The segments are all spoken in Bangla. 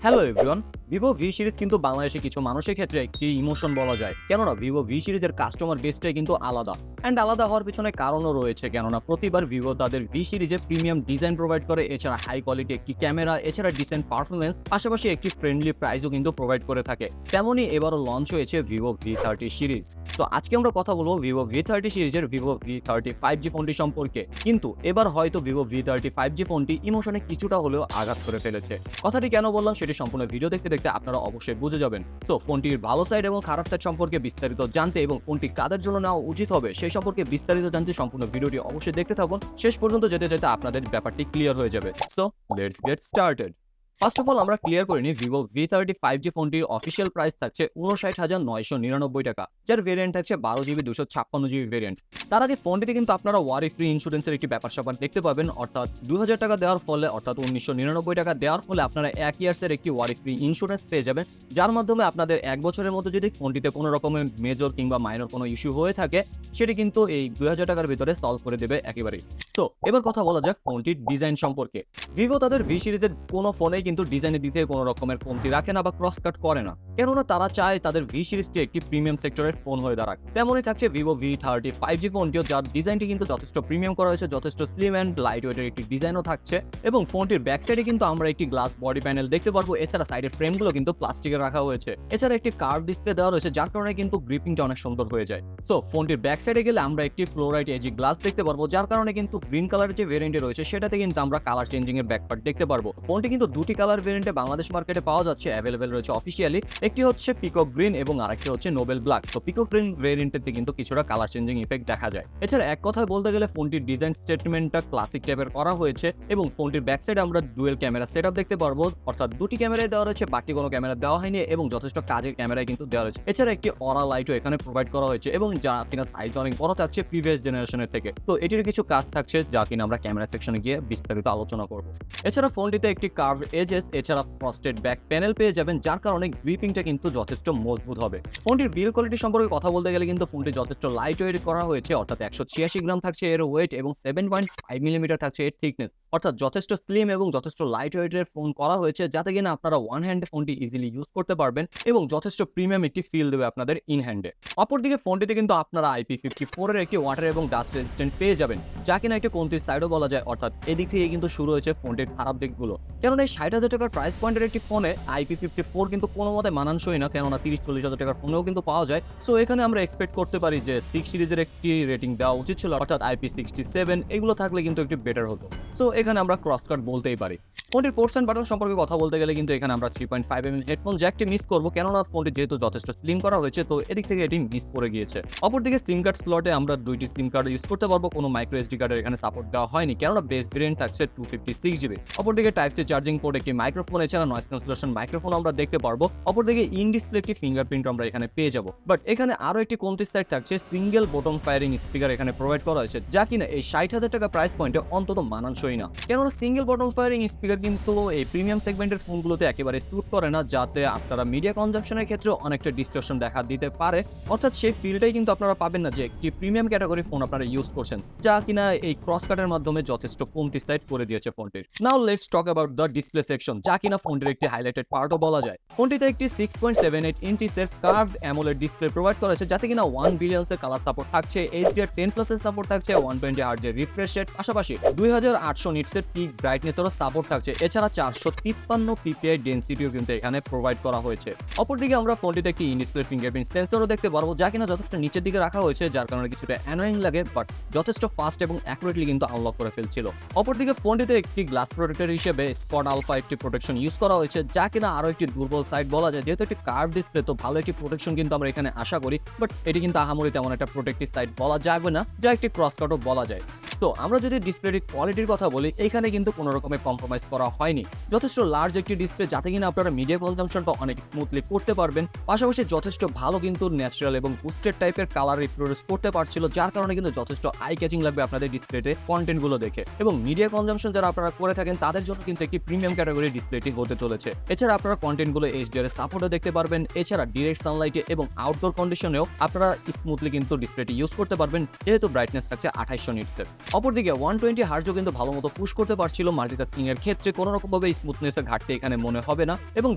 Hello everyone, Vivo V series কিন্তু বাংলাদেশে কিছু মানুষের ক্ষেত্রে একটি ইমোশন বলা যায়। কেননা ভিভো ভি সিরিজের কাস্টমার বেসটাই কিন্তু আলাদা। অ্যান্ড আলাদা হওয়ার পিছনে কারণও রয়েছে, কেননা প্রতিবার ভিভো তাদের ভি সিরিজে প্রিমিয়াম ডিজাইন প্রোভাইড করে, এছাড়া হাই কোয়ালিটি একটি ক্যামেরা, এছাড়া ডিসেন্ট পারফরমেন্স, পাশাপাশি একটি ফ্রেন্ডলি প্রাইসও কিন্তু প্রোভাইড করে থাকে। তেমনই এবারও লঞ্চ হয়েছে ভিভো V30 সিরিজ। তো আজকে আমরা কথা বলবো ভিভো V30 সিরিজের ভিভো V30 5G ফোনটি সম্পর্কে। কিন্তু এবার হয়তো ভিভো V30 5G ফোনটি ইমোশনে কিছুটা হলেও আঘাত করে ফেলেছে। কথাটি কেন বললাম সেটি সম্পূর্ণ ভিডিও দেখতে দেখতে আপনারা অবশ্যই বুঝে যাবেন। সো ফোনটির ভালো সাইড এবং খারাপ সাইড সম্পর্কে বিস্তারিত জানতে এবং ফোনটি কাদের জন্য নেওয়া উচিত হবে সেই সম্পর্কে বিস্তারিত জানতে সম্পূর্ণ ভিডিওটি অবশ্যই দেখতে থাকুন। শেষ পর্যন্ত যেতে যেতে আপনাদের ব্যাপারটি ক্লিয়ার হয়ে যাবে। So let's get started. First of all আমরা ক্লিয়ার করে নিই, ভিভো V30 5G ফোনটির অফিসিয়াল প্রাইস থাকছে 59,999 টাকা, যার ভেরিয়েন্ট থাকছে 12GB 256GB ভেরিয়েন্ট। তার আগে ফোনটিতে কিন্তু আপনারা ওয়ারি ফ্রি ইন্স্যুরেন্সের একটি ব্যাপার স্যাপার দেখতে পাবেন, অর্থাৎ 2000 টাকা দেওয়ার ফলে, অর্থাৎ 1999 টাকা দেওয়ার ফলে আপনারা 1 ইয়ার্সের একটি ওয়ারি ফ্রি ইন্স্যুরেন্স পেয়ে যাবেন, যার মাধ্যমে আপনাদের 1 বছরের মধ্যে যদি ফোনটিতে কোনো রকমের মেজর কিংবা মাইনর কোনো ইস্যু হয়ে থাকে সেটি কিন্তু এই 2000 টাকার ভিতরে সলভ করে দেবে একেবারেই। সো এবার কথা বলা যাক ফোনটির ডিজাইন সম্পর্কে। ভিভো তাদের ভি সিরিজের কোনো ফোনেই কিন্তু ডিজাইনের দিকে কোনো রকমের কমতি রাখে না বা ক্রস কাট করে না, কেননা তারা চায় তাদের ভি সিরিজটি একটি প্রিমিয়াম সেক্টরের ফোন হয়ে দাঁড়াক। তেমনই থাকছে ভিভো V30 5G ফোনটিও, যার ডিজাইনটি কিন্তু যথেষ্ট প্রিমিয়াম করা হয়েছে, যথেষ্ট স্লিম অ্যান্ড লাইট ওয়েটের একটি ডিজাইনও থাকছে। এবং ফোনটির ব্যাক সাইডে কিন্তু আমরা একটি গ্লাস বডি প্যানেল দেখতে পারবো, এছাড়া সাইডের ফ্রেমগুলো কিন্তু প্লাস্টিকের রাখা হয়েছে, এছাড়া একটি কার্ভ ডিসপ্লে দেওয়া রয়েছে, যার কারণে কিন্তু গ্রিপিংটা অনেক সুন্দর হয়ে যায়। সো ফোনটির ব্যাক সাইডে গেলে আমরা একটি ফ্লোরাইট এজি গ্লাস দেখতে পারবো, যার কারণে কিন্তু গ্রিন কালারের যে ভেরিয়েন্টে রয়েছে সেটাতে কিন্তু আমরা কালার চেঞ্জিং এর ব্যাক পার্ট দেখতে পারবো। ফোনটি কিন্তু দুটি কালার ভেরিয়েন্টে বাংলাদেশ মার্কেটে পাওয়া যাচ্ছে, অ্যাভেলেবেল রয়েছে অফিসিয়ালি। একটি হচ্ছে পিকক গ্রিন এবং আরেকটি হচ্ছে নোবেল ব্ল্যাক। তো পিকক গ্রিন ভেরিয়েন্টে কিন্তু কিছুটা কালার চেঞ্জিং ইফেক্ট দেখা যায়। এছাড়া এক কথায় বলতে গেলে ফোনটির ডিজাইন স্টেটমেন্টটা ক্লাসিক টাইপের করা হয়েছে এবং ফোনটির ব্যাক সাইডে আমরা ডুয়েল ক্যামেরা সেটআপ দেখতে পারবো, অর্থাৎ দুটি ক্যামেরায় দেওয়া রয়েছে, বাড়তি কোনো ক্যামেরা দেওয়া হয়নি এবং যথেষ্ট কাজের ক্যামেরায় কিন্তু দেওয়া রয়েছে। এছাড়া একটি অরা লাইটও এখানে প্রোভাইড করা হয়েছে এবং যা কিনা সাইজ অনেক বড় থাকছে প্রিভিয়াস জেনারেশনের থেকে। তো এটির কিছু কাজ থাকছে যা কিনা আমরা ক্যামেরা সেকশনে গিয়ে বিস্তারিত আলোচনা করব। এছাড়া ফোনটিতে একটি কার্ভ এজেস, এছাড়া ফ্রস্টেড ব্যাক প্যানেল পেয়ে যাবেন, যার কারণে গ্রিপিংটা কিন্তু যথেষ্ট মজবুত হবে। ফোনটির বিল্ড কোয়ালিটি সম্পর্কে কথা বলতে গেলে কিন্তু ফোনটি যথেষ্ট লাইট ওয়েট করা হয়েছে, অর্থাৎ 186 গ্রাম থাকছে এর ওয়েট এবং 7.5 মিলিমিটার থাকছে এর থিকনেস, অর্থাৎ যথেষ্ট স্লিম এবং যথেষ্ট লাইট ওয়েটের ফোন করা হয়েছে, যাতে কিনা আপনারা ওয়ান হ্যান্ডে ফোনটি ইজিলি ইউজ করতে পারবেন এবং যথেষ্ট প্রিমিয়াম একটি ফিল দেবে আপনাদের ইন হ্যান্ডে। অপরদিকে ফোনটিতে কিন্তু আপনারা IP54 এর একটি ওয়াটার এবং ডাস্ট রেজিস্ট্যান্ট পেয়ে যাবেন, যা কিনা একটা কমতির সাইডও বলা যায়, অর্থাৎ এদিক থেকে কিন্তু শুরু হয়েছে ফোনটির খারাপ দিকগুলো। কেননা এই 60,000 টাকার প্রাইস পয়েন্টের একটি ফোনে IP54 কিন্তু কোনো মতে মানানসই না, কেননা 30-40 হাজার টাকার ফোনেও কিন্তু পাওয়া যায়। সো এখানে আমরা এক্সপেক্ট করতে পারি যে 6 সিরিজের একটি রেটিং দেওয়া উচিত ছিল, অর্থাৎ IP67 এগুলো থাকলে কিন্তু একটু বেটার হতো। সো এখানে আমরা ক্রস কাট বলতেই পারি। ফোনটির পোর্টস এন্ড বাটন সম্পর্কে কথা বলতে গেলে কিন্তু এখানে আমরা 3.5mm হেডফোন জ্যাকটি মিস করবো, কেননা ফোনটি যেহেতু যথেষ্ট স্লিম করা হয়েছে তো এদিক থেকে এটি মিস করে গিয়েছে। অপরদিকে সিম কার্ড স্লটে আমরা দুইটি সিম কার্ড ইউজ করতে পারবো, কোনো মাইক্রো এসডি কার্ডের এখানে সাপোর্ট দেওয়া হয়নি, কেননা বেস ভেরিয়েন্ট থাকছে 256GB। অপরদিকে টাইপ সি চার্জিং পোর্ট, একটি মাইক্রোফোন, এছাড়া নয়েজ ক্যান্সেলেশন মাইক্রোফোন আমরা দেখতে পারবো। অপরদিকে ইন ডিসপ্লে একটি ফিঙ্গারপ্রিন্ট আমরা এখানে পেয়ে যাবো। বাট এখানে আরো একটি কমতির সাইড থাকছে, সিঙ্গেল বটন ফায়ারিং স্পিকার এখানে প্রোভাইড করা হয়েছে, যা কিনা এই 60,000 টাকা প্রাইস পয়েন্টে অন্তত মানানসই না, কেননা সিঙ্গেল বটন ফায়ারিং স্পিকার কিন্তু এই প্রিমিয়াম সেগমেন্টের ফোনগুলোতে একেবারে স্যুট করে না, যাতে আপনারা মিডিয়া কনজাম্পশনের ক্ষেত্রে অনেকটা ডিস্টরশন দেখা দিতে পারে, অর্থাৎ সেই ফিলটাই কিন্তু আপনারা পাবেন না যে একটি প্রিমিয়াম ক্যাটাগরি ফোন আপনারা ইউজ করছেন, যা কিনা এই ক্রস কাটের মাধ্যমে যথেষ্ট কমতি সাইড করে দিয়েছে ফোনটির। Now let's talk about the display section, যা কিনা ফোনটির একটি হাইলাইটেড পার্টও বলা যায়। ফোনটিতে একটি 6.78 ইঞ্চিসের কার্ভড অ্যামোলেড ডিসপ্লে প্রোভাইড করা হয়েছে, যাতে কিনা 1 বিলিয়ন্স এর কালার সাপোর্ট থাকছে, HDR10+ এর সাপোর্ট থাকছে, 120 হার্টজ এর রিফ্রেশ রেট, পাশাপাশি 2800 নিটস এর পিক ব্রাইটনেসেরও সাপোর্ট থাকছে, এছাড়া 453 PPI ডেনসিটিও কিন্তু এখানে প্রোভাইড করা হয়েছে। অপরদিকে আমরা ফোনটিতে একটি ইন ডিসপ্লে ফিঙ্গারপ্রিন্ট সেন্সরও দেখতে পারবো, যা কিনা যথেষ্ট নিচের দিকে রাখা হয়েছে, যার কারণে কিছুটা অ্যানোয়িং লাগে, বাট যথেষ্ট ফাস্ট এবং অ্যাকুরেটলি কিন্তু আনলক করে ফেলছিল। অপরদিকে ফোনটিতে একটি গ্লাস প্রোটেক্টর হিসেবে স্পট আলফা একটি প্রোটেকশন ইউজ করা হয়েছে, যা কিনা আরো একটি দুর্বল সাইড বলা যায়, যেহেতু একটি কার্ভ ডিসপ্লে তো ভালো একটি প্রোটেকশন কিন্তু আমরা এখানে আশা করি, বাট এটি কিন্তু আহামরি তেমন একটা প্রোটেক্টিভ সাইড বলা যাবে না, যা একটি ক্রস কাটও বলা যায়। সো আমরা যদি ডিসপ্লের কোয়ালিটির কথা বলি, এখানে কিন্তু কোনো রকমের কম্প্রোমাইজ করা হয়নি, যথেষ্ট লার্জ একটি ডিসপ্লে, যাতে কিনা আপনারা মিডিয়া কনজাম্পশনটা অনেক স্মুথলি করতে পারবেন, পাশাপাশি যথেষ্ট ভালো কিন্তু ন্যাচারাল এবং বুস্টেড টাইপের কালার রিপ্রোডিউস করতে পারছিল, যার কারণে কিন্তু যথেষ্ট আই ক্যাচিং লাগবে আপনাদের ডিসপ্লেতে কন্টেন্টগুলো দেখে। এবং মিডিয়া কনজাম্পশন যারা আপনারা করে থাকেন তাদের জন্য কিন্তু একটি প্রিমিয়াম ক্যাটাগরি ডিসপ্লেটি হতে চলেছে। এছাড়া আপনারা কন্টেন্টগুলো HDR এর সাপোর্টও দেখতে পারবেন, এছাড়া ডিরেক্ট সানলাইটে এবং আউটডোর কন্ডিশনেও আপনারা স্মুথলি কিন্তু ডিসপ্লেটি ইউজ করতে পারবেন, যেহেতু ব্রাইটনেস থাকছে 2800 নিটসের। অপরদিকে 120 হার্জও কিন্তু ভালো মতো পুশ করতে পারছিল, মাল্টিটাস্কিং এর ক্ষেত্রে কোনো রকমভাবে স্মুথনেসের ঘাটতি এখানে মনে হবে না এবং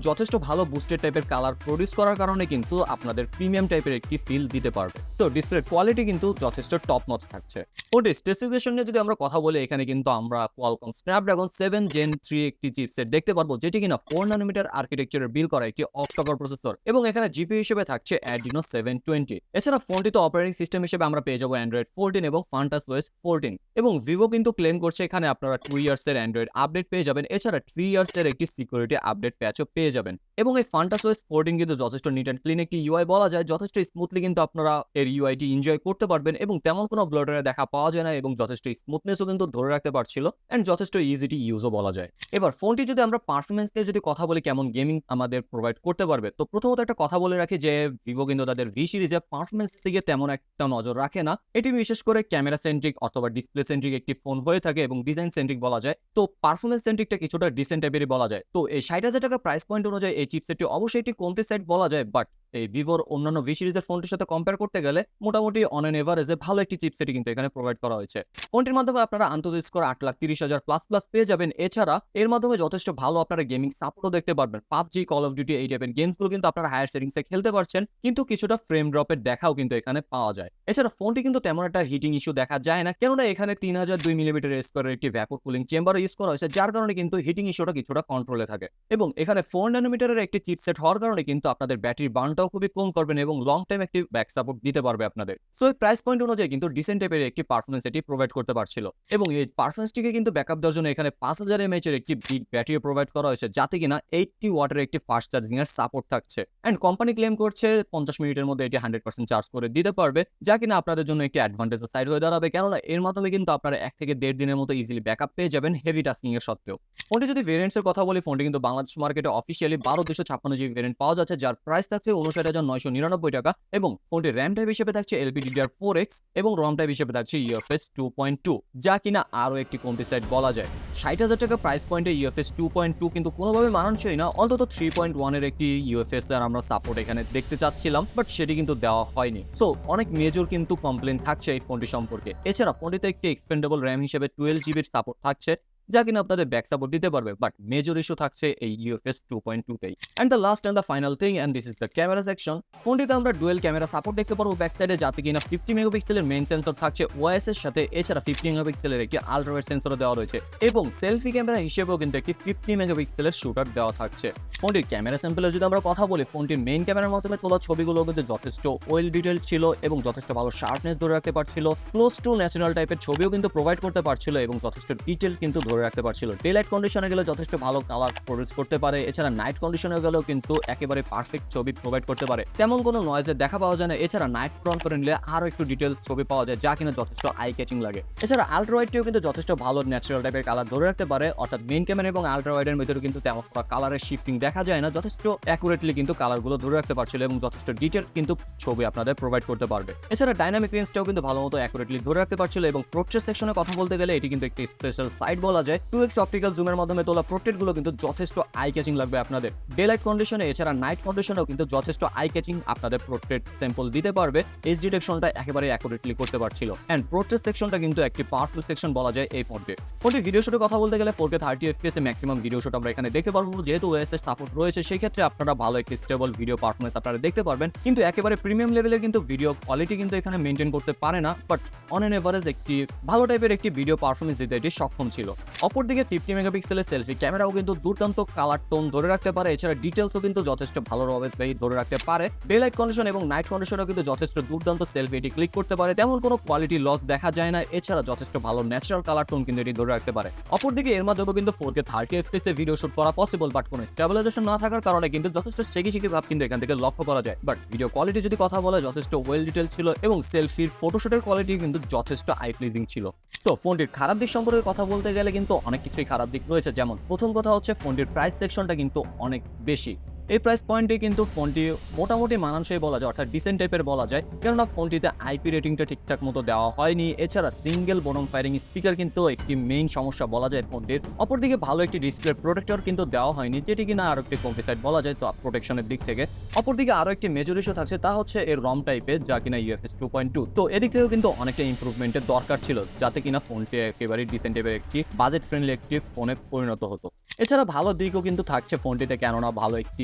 যথেষ্ট ভালো বুস্টেড টাইপের কালার প্রডিউস করার কারণে কিন্তু আপনাদের প্রিমিয়াম টাইপের একটি ফিল দিতে পারবে। সো ডিসপ্লে কোয়ালিটি কিন্তু যথেষ্ট টপ নচ থাকছে। ফোনটির স্পেসিফিকেশন নিয়ে যদি আমরা কথা বলি, এখানে কিন্তু আমরা কোয়ালকম স্ন্যাপড্রাগন 7 Gen 3 একটি চিপসেট দেখতে পারবো, যেটি কিনা 4 ন্যানোমিটার আর্কিটেকচারের বিল করা একটি অক্টা-কোর প্রসেসর এবং এখানে জিপিইউ হিসেবে থাকছে Adreno 720। এছাড়া ফোনটিতে অপারেটিং সিস্টেম হিসেবে আমরা পেয়ে যাবো Android 14 এবং FunTouchOS 14 এবং ভিভো কিন্তু ক্লেম করছে এখানে আপনারা 2 ইয়ার্সের অ্যান্ড্রয়েড আপডেট পেয়ে যাবেন, এছাড়া 3 ইয়ার্সের একটি সিকিউরিটি আপডেট প্যাচও পেয়ে যাবেন এবং এই FunTouchOS 14 কিন্তু যথেষ্ট নিট অ্যান্ড ক্লিন একটি ইউআই বলা যায়, যথেষ্ট স্মুথলি কিন্তু আপনারা এর ইউআইটি এনজয় করতে পারবেন এবং তেমন কোনো ব্লাটারে দেখা পাওয়া যায় না এবং যথেষ্ট স্মুথনেসও কিন্তু ধরে রাখতে পারছিল এন্ড যথেষ্ট ইজিটি ইউজও বলা যায়। এবার ফোনটি যদি আমরা পারফরমেন্স নিয়ে যদি কথা বলি কেমন গেমিং আমাদের প্রোভাইড করতে পারবে, তো প্রথমত একটা কথা বলে রাখি যে ভিভো কিন্তু তাদের ভি সিরিজে পারফরমেন্স দিকে তেমন একটা নজর রাখে না। এটি বিশেষ করে ক্যামেরা সেন্ট্রিক অথবা ডিসপ্লে সেন্ট্রিক একটি ফোন হয়ে থাকে এবং ডিজাইন সেন্ট্রিক বলা যায়, তো পারফরমেন্স সেন্ট্রিকটা কিছুটা ডিসেন্ট টাইপেরই বলা যায়। তো এই 60,000 টাকা প্রাইস পয়েন্ট অনুযায়ী এই চিপসেটটি অবশ্যই একটি কমতি সাইড বলা যায়, বাট এই ভিভোর অন্যান্য ভি সিরিজের ফোনটির সাথে কম্পেয়ার করতে গেলে মোটামুটি অন এন এভারেজে ভালো একটি চিপসেটই কিন্তু এখানে প্রোভাইড করা হয়েছে। ফোনটির মাধ্যমে আপনারা আন্তর্জাতিক স্কোর 8,30,000 প্লাস প্লাস পেয়ে যাবেন। এছাড়া এর মাধ্যমে যথেষ্ট ভালো আপনারা গেমিং সাপোর্টও দেখতে পারবেন। পাবজি, কল অফ ডিউটি এই টাইপের গেমসগুলো কিন্তু আপনারা হায়ার সেটিংসে খেলতে পারছেন, কিন্তু কিছুটা ফ্রেম ড্রপের দেখাও কিন্তু এখানে পাওয়া যায়। এছাড়া ফোনটি কিন্তু তেমন একটা হিটিং ইস্যু দেখা যায় না, কেননা এখানে 3002 মিলিমিটার স্কোয়ারের একটি ভ্যাপর কুলিং চেম্বার ইউজ করা হয়েছে, যার কারণে কিন্তু হিটিং ইস্যুটা কিছুটা কন্ট্রোলে থাকে এবং এখানে 4 ন্যানোমিটারের একটি চিপসেট হওয়ার কারণে কিন্তু আপনাদের ব্যাটারি বার্নটাও খুবই কম করবেন এবং লং টাইম একটি ব্যাক সাপোর্ট দিতে পারবে আপনাদের। সো এই প্রাইস পয়েন্ট অনুযায়ী কিন্তু ডিসেন্ট টাইপের একটি পারফরমেন্স এটি প্রোভাইড করতে পারছিল এবং এই পারফরমেন্সটিকে কিন্তু ব্যাকআপ দেওয়ার জন্য এখানে 5000 mAh এর একটি বিগ ব্যাটারি প্রোভাইড করা হয়েছে, যাতে কিনা 80 ওয়াটের একটি ফাস্ট চার্জিং এর সাপোর্ট থাকছে এন্ড কোম্পানি ক্লেম করছে 50 মিনিটের মধ্যে এটি 100% চার্জ করে দিতে পারবে, যা কিনা আপনাদের জন্য একটি অ্যাডভান্টেজের সাইড হয়ে দাঁড়াবে, কেননা এর মাধ্যমে কিন্তু আপনারা 1 থেকে 1.5 দিনের মতো ইজিলি ব্যাকআপ পেয়ে যাবেন হেভি টাস্কিং এর সত্ত্বেও। ফোনটি যদি ভেরিয়েন্টসের কথা বলি, ফোনটি কিন্তু বাংলাদেশ মার্কেটে অফিসিয়ালি 12256 জিবি ভেরিয়েন্ট পাওয়া যাচ্ছে, যার প্রাইস থাকছে 59,999 টাকা এবং ফোনটির র্যাম টাইপ হিসেবে থাকছে LPDDR4X এবং রম টাইপ হিসেবে থাকছে UFS 2.2, যা কিনা আরো একটি কমতি সাইড বলা যায়। 60,000 টাকা প্রাইস পয়েন্টে UFS 2.2 কিন্তু কোনোভাবে মানানসই না, অন্তত 3.1 এর একটি UFS আর আমরা সাপোর্ট এখানে দেখতে চাচ্ছিলাম, বাট সেটি কিন্তু দেওয়া হয়নি। সো অনেক মেজর কিন্তু কমপ্লেন থাকছে এই ফোনটি সম্পর্কে। এছাড়া ফোনটিতে একটি এক্সপেন্ডেবল র্যাম হিসেবে 12 জিবির সাপোর্ট থাকছে, যা কিনা আপনাদের ব্যাক সাপোর্ট দিতে পারবে, বাট মেজর ইস্যু থাকছে এই UFS 2.2 তেই। And the last and the final thing and this is the camera section. ফোনটিতে আমরা ডুয়েল ক্যামেরা সাপোর্ট দেখতে পারবো ব্যাক সাইডে, যাতে কিনা 50 মেগাপিক্সেলের মেইন সেন্সর থাকছে OIS এর সাথে, এছাড়া 50 মেগাপিক্সেলের একটি আলট্রা ওয়াইড সেন্সরও দেওয়া রয়েছে এবং সেলফি ক্যামেরা হিসেবেও কিন্তু একটি 50 মেগাপিক্সেলের শুটার দেওয়া থাকছে। ফোনটির ক্যামেরা স্যাম্পলে যদি আমরা কথা বলি, ফোনটির মেইন ক্যামেরার মাধ্যমে তোলা ছবিগুলো কিন্তু যথেষ্ট ওয়েল ডিটেইল ছিল এবং যথেষ্ট ভালো শার্পনেস ধরে রাখতে পারছিল, ক্লোজ টু ন্যাচারাল টাইপের ছবিও কিন্তু প্রোভাইড করতে পারছিল এবং যথেষ্ট ডিটেইল কিন্তু ধরে রাখতে পারছিল। লাইট কন্ডিশনে গেলে যথেষ্ট ভালো কালার প্রডিউস করতে পারে, এছাড়া নাইট কন্ডিশনে গেলেও কিন্তু একেবারে পারফেক্ট ছবি প্রোভাইড করতে পারে, তেমন কোনো নয়েজের দেখা পাওয়া যায় না। এছাড়া নাইট অন করে নিলে আরো একটু ডিটেলস ছবি পাওয়া যায়, যা কিনা যথেষ্ট আই ক্যাচিং লাগে। এছাড়া আলট্রা ওয়াইডটিও কিন্তু যথেষ্ট ভালো ন্যাচারাল টাইপের কালার ধরে রাখতে পারে, অর্থাৎ মেইন ক্যামেরা এবং আলট্রা ওয়াইডের মধ্যে কিন্তু তেমন কালারের শিফটিং দেখা যায় না, যথেষ্ট অ্যাকুরেটলি কিন্তু কালারগুলো ধরে রাখতে পারছিল এবং যথেষ্ট ডিটেল কিন্তু ছবি আপনাদের প্রোভাইড করতে পারবে। এছাড়া ডাইনামিক রেঞ্জটাও কিন্তু ভালো মতো অ্যাকুরেটলি ধরে রাখতে পারছিল এবং পোর্ট্রেট সেকশনে কথা বলতে গেলে এটি কিন্তু একটি স্পেশাল সাইড বলা যায়। 2x অপটিক্যাল জুমের মাধ্যমে তোলা পোর্ট্রেট গুলো কিন্তু যথেষ্ট আই ক্যাচিং লাগবে আপনাদের ডে লাইট কন্ডিশনে, এছাড়া নাইট কন্ডিশনেও কিন্তু যথেষ্ট আই ক্যাচিং আপনাদের পোর্ট্রেট স্যাম্পল দিতে পারবে। এজ ডিটেকশনটা একেবারে অ্যাকুরেটলি করতে পারছিল এন্ড পোর্ট্রেট সেকশনটা কিন্তু একটি পাওয়ারফুল সেকশন বলা যায় এই ফোনটির। ফোনটির ভিডিও শুটে কথা বলতে গেলে 4K 30 FPS এ ম্যাক্সিমাম ভিডিও শুট আমরা এখানে দেখতে পারবো, যেহেতু OIS এর সাপোর্ট রয়েছে সেই ক্ষেত্রে আপনারা ভালো একটি স্টেবল ভিডিও পারফরম্যান্স আপনারা দেখতে পারবেন, কিন্তু একেবারে প্রিমিয়াম লেভেলের কিন্তু ভিডিও কোয়ালিটি কিন্তু এখানে মেইনটেইন করতে পারে না, বাট অন এন এভারেজ একটি ভালো টাইপের একটি ভিডিও পারফরম্যান্স দিতে এটি সক্ষম ছিল। অপরদিকে 50 মেগাপিক্সেলের সেলফি ক্যামেরাও কিন্তু দুর্দান্ত কালার টোন ধরে রাখতে পারে, এছাড়া ডিটেলসও কিন্তু যথেষ্ট ভালোভাবে ধরে রাখতে পারে। ডে লাইট কন্ডিশন এবং নাইট কন্ডিশনেও কিন্তু যথেষ্ট দুর্দান্ত সেলফি এটি ক্লিক করতে পারে, তেমন কোনো কোয়ালিটি লস দেখা যায় না। এছাড়া যথেষ্ট ভালো ন্যাচারাল কালার টোন কিন্তু এটি ধরে রাখতে পারে। অপরদিকে এর মাধ্যমে কিন্তু 4K 30 FPS এ ভিডিও শুট করা পসিবল, বাট কোনো স্টেবিলাইজেশন না থাকার কারণে কিন্তু যথেষ্ট শেকি ভাব কিন্তু এখান থেকে লক্ষ্য করা যায়। বাট ভিডিও কোয়ালিটি যদি কথা বলে যথেষ্ট ওয়েল ডিটেল ছিল এবং সেলফির ফটোশুটের কোয়ালিটি কিন্তু যথেষ্ট আই প্লিজিং ছিল। সো ফোনটির খারাপ দিক সম্পর্কে কথা বলতে গেলে কিন্তু অনেক কিছুই খারাপ দিক রয়েছে, যেমন প্রথম কথা হচ্ছে ফোনটির প্রাইস সেকশনটা কিন্তু অনেক বেশি। এই প্রাইস পয়েন্টে কিন্তু ফোনটি মোটামুটি মানানসই বলা যায়, অর্থাৎ ডিসেন্ট টাইপের বলা যায়, কেননা ফোনটিতে আইপি রেটিংটা ঠিকঠাক মতো দেওয়া হয়নি। এছাড়া সিঙ্গেল বনম ফায়ারিং স্পিকার কিন্তু একটি মেইন সমস্যা বলা যায় ফোনটির। অপরদিকে ভালো একটি ডিসপ্লে প্রোটেক্টর কিন্তু দেওয়া হয়নি, যেটি কিনা আরো একটি কমপ্লিসাইড বলা যায় তো প্রোটেকশনের দিক থেকে। অপরদিকে আরো একটি মেজর ইস্যু থাকছে, তা হচ্ছে এর রম টাইপের, যা কিনা ইউএফএস 2.2। তো এদিক থেকেও কিন্তু অনেকটা ইমপ্রুভমেন্টের দরকার ছিল, যাতে কিনা ফোনটি একেবারে ডিসেন্ট টাইপের একটি বাজেট ফ্রেন্ডলি একটি ফোনে পরিণত হতো। এছাড়া ভালো দিকও কিন্তু থাকছে ফোনটিতে, কেননা ভালো একটি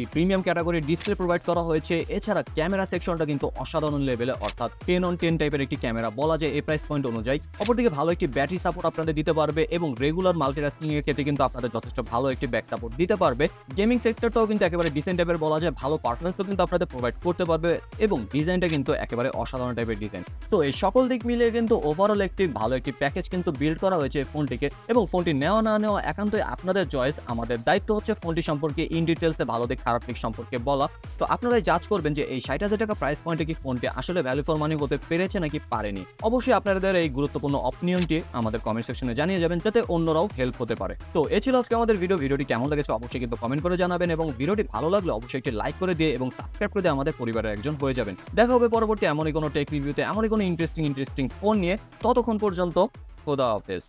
প্রিমিয়াম ক্যাটাগরির ডিসপ্লে প্রোভাইড করা হয়েছে। এছাড়া ক্যামেরা সেকশনটা কিন্তু অসাধারণ লেভেলে, অর্থাৎ 10/10 টাইপের একটি ক্যামেরা বলা যায় এই প্রাইস পয়েন্ট অনুযায়ী। অপরদিকে ভালো একটি ব্যাটারি সাপোর্ট আপনাদের দিতে পারবে এবং রেগুলার মাল্টিটাস্কিং এর ক্ষেত্রে কিন্তু আপনাদের যথেষ্ট ভালো একটি ব্যাক সাপোর্ট দিতে পারবে। গেমিং সেক্টরটাও কিন্তু একেবারে ডিসেন্ট টাইপের বলা যায়, ভালো পারফরমেন্সও কিন্তু আপনাদের প্রোভাইড করতে পারবে এবং ডিজাইনটা কিন্তু একেবারে অসাধারণ টাইপের ডিজাইন। সো এই সকল দিক মিলিয়ে কিন্তু ওভারঅল একটি ভালো একটি প্যাকেজ কিন্তু বিল্ড করা হয়েছে এই ফোনটিকে, এবং ফোনটি নেওয়া না নেওয়া একান্তই আপনাদের চয়েস। আমাদের দায়িত্ব হচ্ছে ফোনটি সম্পর্কে ইন ডিটেলসে ভালো দিক খারাপ দিক সম্পর্কে বলা। তো আপনারাই জাজ করবেন যে এই 60,000 টাকা প্রাইস পয়েন্টে কি ফোনটি আসলে ভ্যালু ফর মানি হতে পেরেছে নাকি পারেনি। অবশ্যই আপনাদের এই গুরুত্বপূর্ণ অপিনিয়নটি আমাদের কমেন্ট সেকশনে জানিয়ে যাবেন, যাতে অন্যরাও হেল্প হতে পারে। তো এই ছিল আজকে আমাদের ভিডিওটি কেমন লেগেছে অবশ্যই কিন্তু কমেন্ট করে জানাবেন, এবং ভিডিওটি ভালো লাগলে অবশ্যই একটি লাইক করে দিয়ে এবং সাবস্ক্রাইব করে দিয়ে আমাদের পরিবারের একজন হয়ে যাবেন। দেখা হবে পরবর্তী এমনই কোনো টেক রিভিউতে, এমনই কোনো ইন্টারেস্টিং ফোন নিয়ে। ততক্ষণ পর্যন্ত খোদা হাফেজ।